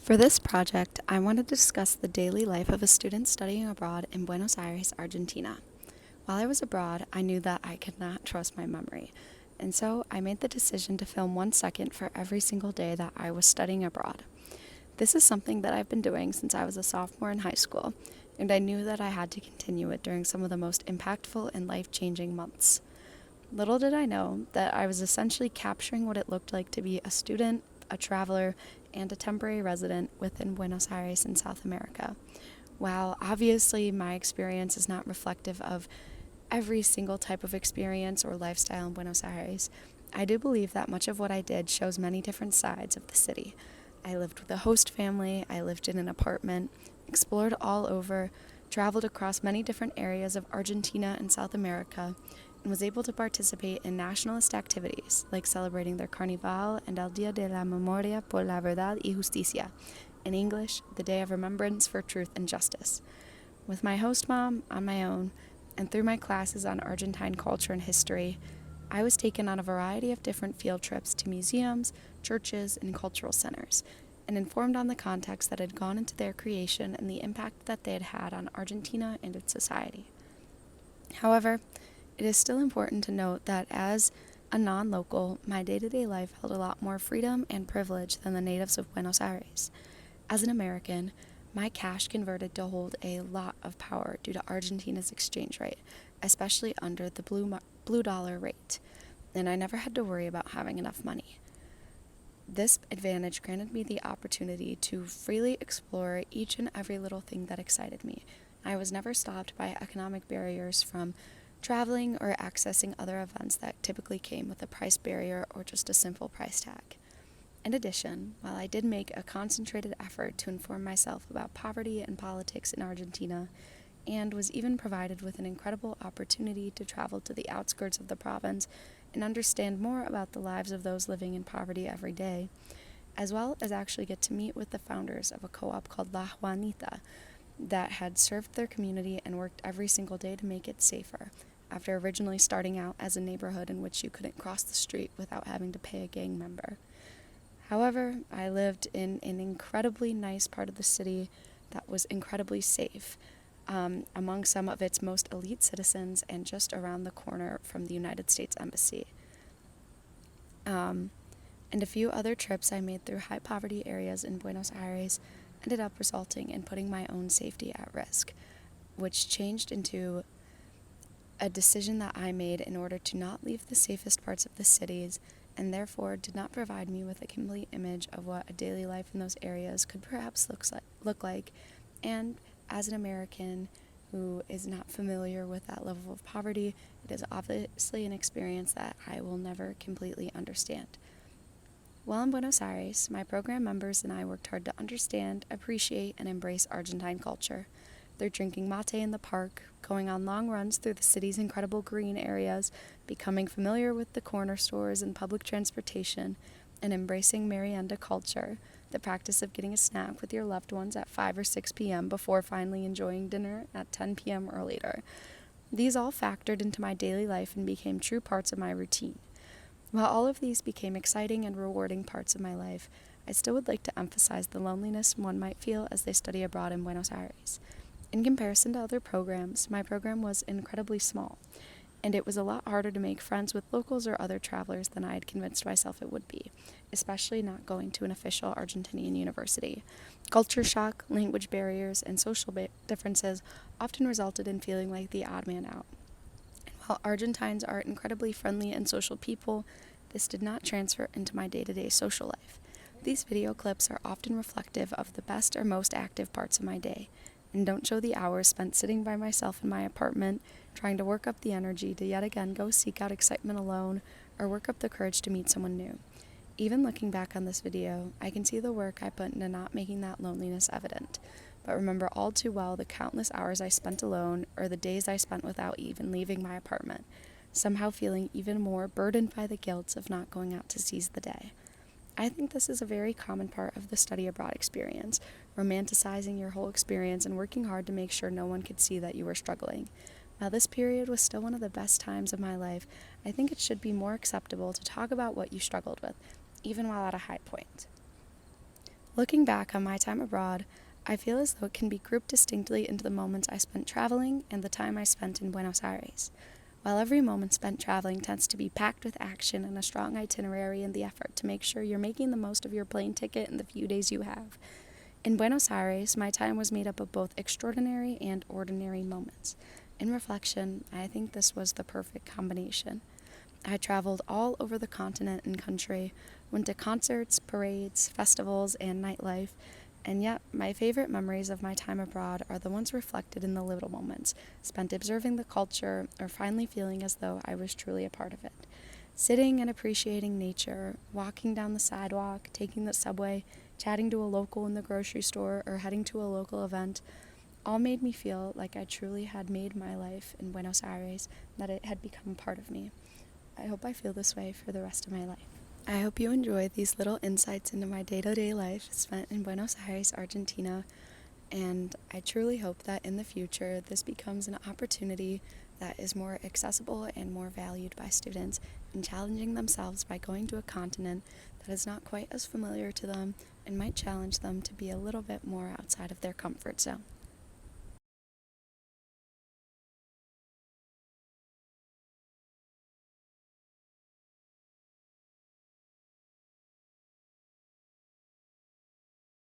For this project, I wanted to discuss the daily life of a student studying abroad in Buenos Aires, Argentina. While I was abroad, I knew that I could not trust my memory, and so I made the decision to film 1 second for every single day that I was studying abroad. This is something that I've been doing since I was a sophomore in high school, and I knew that I had to continue it during some of the most impactful and life-changing months. Little did I know that I was essentially capturing what it looked like to be a student, a traveler, and a temporary resident within Buenos Aires in South America. While obviously my experience is not reflective of every single type of experience or lifestyle in Buenos Aires, I do believe that much of what I did shows many different sides of the city. I lived with a host family, I lived in an apartment, explored all over, traveled across many different areas of Argentina and South America, and was able to participate in nationalist activities like celebrating their Carnival and El Día de la Memoria por la Verdad y Justicia, in English, the Day of Remembrance for Truth and Justice. With my host mom, on my own, and through my classes on Argentine culture and history, I was taken on a variety of different field trips to museums, churches, and cultural centers, and informed on the context that had gone into their creation and the impact that they had had on Argentina and its society. However, it is still important to note that as a non-local, my day-to-day life held a lot more freedom and privilege than the natives of Buenos Aires. As an American, my cash converted to hold a lot of power due to Argentina's exchange rate, especially under the blue dollar rate, and I never had to worry about having enough money. This advantage granted me the opportunity to freely explore each and every little thing that excited me. I was never stopped by economic barriers from traveling or accessing other events that typically came with a price barrier or just a simple price tag. In addition, while I did make a concentrated effort to inform myself about poverty and politics in Argentina, and was even provided with an incredible opportunity to travel to the outskirts of the province and understand more about the lives of those living in poverty every day, as well as actually get to meet with the founders of a co-op called La Juanita that had served their community and worked every single day to make it safer, after originally starting out as a neighborhood in which you couldn't cross the street without having to pay a gang member. However, I lived in an incredibly nice part of the city that was incredibly safe, among some of its most elite citizens and just around the corner from the United States Embassy. And a few other trips I made through high poverty areas in Buenos Aires ended up resulting in putting my own safety at risk, which changed into a decision that I made in order to not leave the safest parts of the cities, and therefore did not provide me with a complete image of what a daily life in those areas could perhaps look like. And as an American who is not familiar with that level of poverty, it is obviously an experience that I will never completely understand. While in Buenos Aires, my program members and I worked hard to understand, appreciate, and embrace Argentine culture. They're drinking mate in the park, going on long runs through the city's incredible green areas, becoming familiar with the corner stores and public transportation, and embracing merienda culture, the practice of getting a snack with your loved ones at 5 or 6 p.m. before finally enjoying dinner at 10 p.m. or later. These all factored into my daily life and became true parts of my routine. While all of these became exciting and rewarding parts of my life, I still would like to emphasize the loneliness one might feel as they study abroad in Buenos Aires. In comparison to other programs, my program was incredibly small, and it was a lot harder to make friends with locals or other travelers than I had convinced myself it would be, especially not going to an official Argentinian university. Culture shock, language barriers, and social differences often resulted in feeling like the odd man out. While Argentines are incredibly friendly and social people, this did not transfer into my day-to-day social life. These video clips are often reflective of the best or most active parts of my day, and don't show the hours spent sitting by myself in my apartment, trying to work up the energy to yet again go seek out excitement alone, or work up the courage to meet someone new. Even looking back on this video, I can see the work I put into not making that loneliness evident, but remember all too well the countless hours I spent alone, or the days I spent without even leaving my apartment, somehow feeling even more burdened by the guilt of not going out to seize the day. I think this is a very common part of the study abroad experience, romanticizing your whole experience and working hard to make sure no one could see that you were struggling. While this period was still one of the best times of my life, I think it should be more acceptable to talk about what you struggled with, even while at a high point. Looking back on my time abroad, I feel as though it can be grouped distinctly into the moments I spent traveling and the time I spent in Buenos Aires. While every moment spent traveling tends to be packed with action and a strong itinerary and the effort to make sure you're making the most of your plane ticket in the few days you have. In Buenos Aires, my time was made up of both extraordinary and ordinary moments. In reflection, I think this was the perfect combination. I traveled all over the continent and country, went to concerts, parades, festivals, and nightlife, and yet my favorite memories of my time abroad are the ones reflected in the little moments, spent observing the culture or finally feeling as though I was truly a part of it. Sitting and appreciating nature, walking down the sidewalk, taking the subway, chatting to a local in the grocery store, or heading to a local event, all made me feel like I truly had made my life in Buenos Aires, that it had become part of me. I hope I feel this way for the rest of my life. I hope you enjoy these little insights into my day-to-day life spent in Buenos Aires, Argentina, and I truly hope that in the future this becomes an opportunity that is more accessible and more valued by students in challenging themselves by going to a continent that is not quite as familiar to them and might challenge them to be a little bit more outside of their comfort zone.